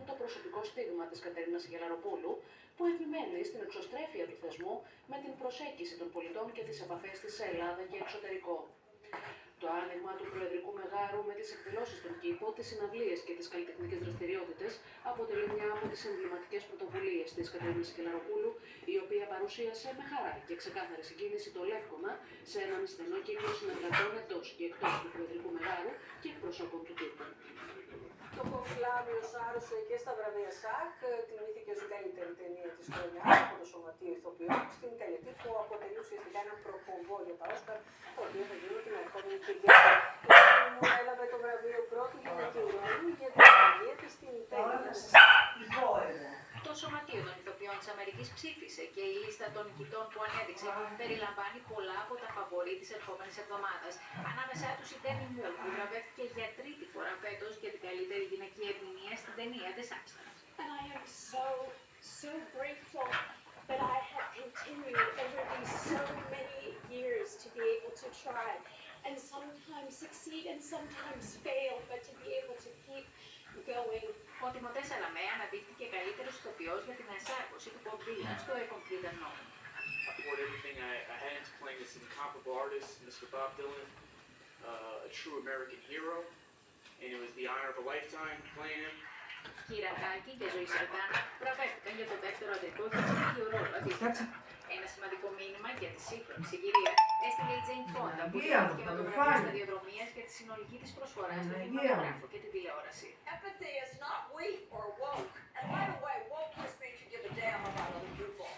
το προσωπικό στίγμα της Κατερίνας Γελαροπούλου, που επιμένει στην εξωστρέφεια του θεσμού με την προσέγγιση των πολιτών και τις επαφές της σε Ελλάδα και εξωτερικό. Το άνοιγμα του Προεδρικού Μεγάρου με τις εκδηλώσεις στον κήπο, τις συναυλίες και τις καλλιτεχνικές δραστηριότητες αποτελεί μια από τις εμβληματικές πρωτοβουλίες της Κατερίνας Γελαροπούλου, η οποία παρουσίασε με χαρά και ξεκάθαρη συγκίνηση το Λεύκονα σε έναν στενό κύκλο συνεργατών εντός και εκτός του Προεδρικού Μεγάρου και εκπροσώπων του τύπου. Το Κοκλάβιο άρρωσε και στα βραβεία ΣΑΚ, τιμήθηκε ως η καλύτερη ταινία της χρονιάς από το Σωματείο Ηθοποιών στην τελετή που αποτελεί ουσιαστικά ένα προπομπό για τα Όσκαρ, το οποίο θα γίνει την ερχόμενη Κυριακή. Η μου έλαβε το βραβείο πρώτου γυναικείου ρόλου για την ταινία της στην ταινία. Το Σωματείο των Ηθοποιών της Αμερικής ψήφισε και η λίστα των νικητών που ανέδειξε περιλαμβάνει πολλά από τα φαβορί της ερχόμενης εβδομάδας. Ανάμεσά τους η Demi Moore, που βραβεύτηκε για τρίτη φορά φέτος για την καλύτερη γυναική ερμηνεία στην ταινία The Substance. And I am so grateful that I have continued over these so many years to be able to try and sometimes succeed and sometimes fail, but to be able to keep going. Ο Τιμωτέ Σαλαμέ αναδείχθηκε καλύτερος ηθοποιός για την ενσάρκωση του Bob Dylan στο A Complete Unknown. I poured everything I had into playing this incomparable artist, Mr. Bob Dylan, a true American hero, and it was the honor of a lifetime playing him. Κύρα Τάκη και Ζωή Σαρδάνα βραβεύτηκαν για το δεύτερο αντρικό και γυναικείο ρόλο αντίστοιχα. Ένα σημαντικό μήνυμα για τη σύγχρονη συγκυρία έστειλε η Τζέιν Φόντα, που τιμήθηκε με το βραβείο σταδιοδρομίας για τη συνολική της προσφορά στον κινηματογράφο και την τηλεόραση. Empathy is not weak or woke. And by the way, wokeness means you give a damn about other people.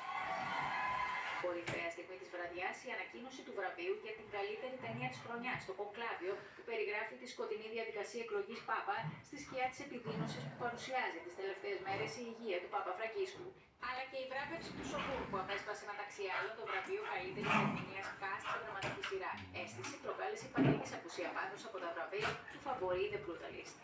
Κορυφαία στιγμή της βραδιάς η ανακοίνωση του βραβείου για την καλύτερη ταινία της χρονιάς, το Κονκλάβιο, που περιγράφει τη σκοτεινή διαδικασία εκλογής Πάπα στη σκιά της επιδείνωσης που παρουσιάζει τις τελευταίες μέρες η υγεία του Πάπα Φραγκίσκου. Αλλά και η βράβευση του Σοκούρ, που απέσπασε μεταξύ άλλων το βραβείο καλύτερης ερμηνείας cast σε δραματική σειρά. Αίσθηση προκάλεσε η πατρικής απουσία πάντως από τα βραβεία του φαβορί The Brutalist.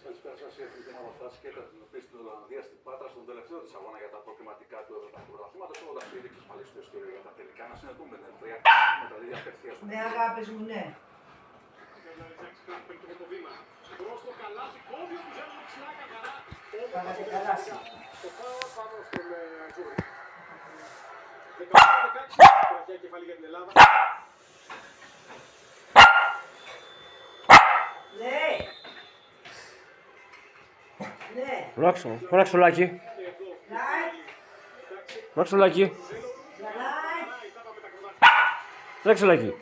Καλησπέρα σας. Η Εθνική Μονοθράση και τα αντιμετωπίσει την Ολλανδία στην Πάτρα στον τελευταίο της αγώνα για τα προκριματικά του Ευρωπαϊκού Πρωταθλήματος. Ο Δαφίδη εξασφαλίσει το ειστήριο για τα τελικά. Να συνεχούμε την Ερυθρέα με τα δίδια απευθείας. Ναι, αγάπης μου, ναι. Προς το καλάθι, κόβει του ζέλου ψηλά καθαρά. Πάγατε καλάθι. Το πάω πάνω στον Τζούρι. 18-16, τραχιά κεφαλή για την Ελλάδα. Ναι. Ναι. Φωνάξε το Λάκη. Φωνάξε το Λάκη. Λάκη. Φωνάξε το Λάκη.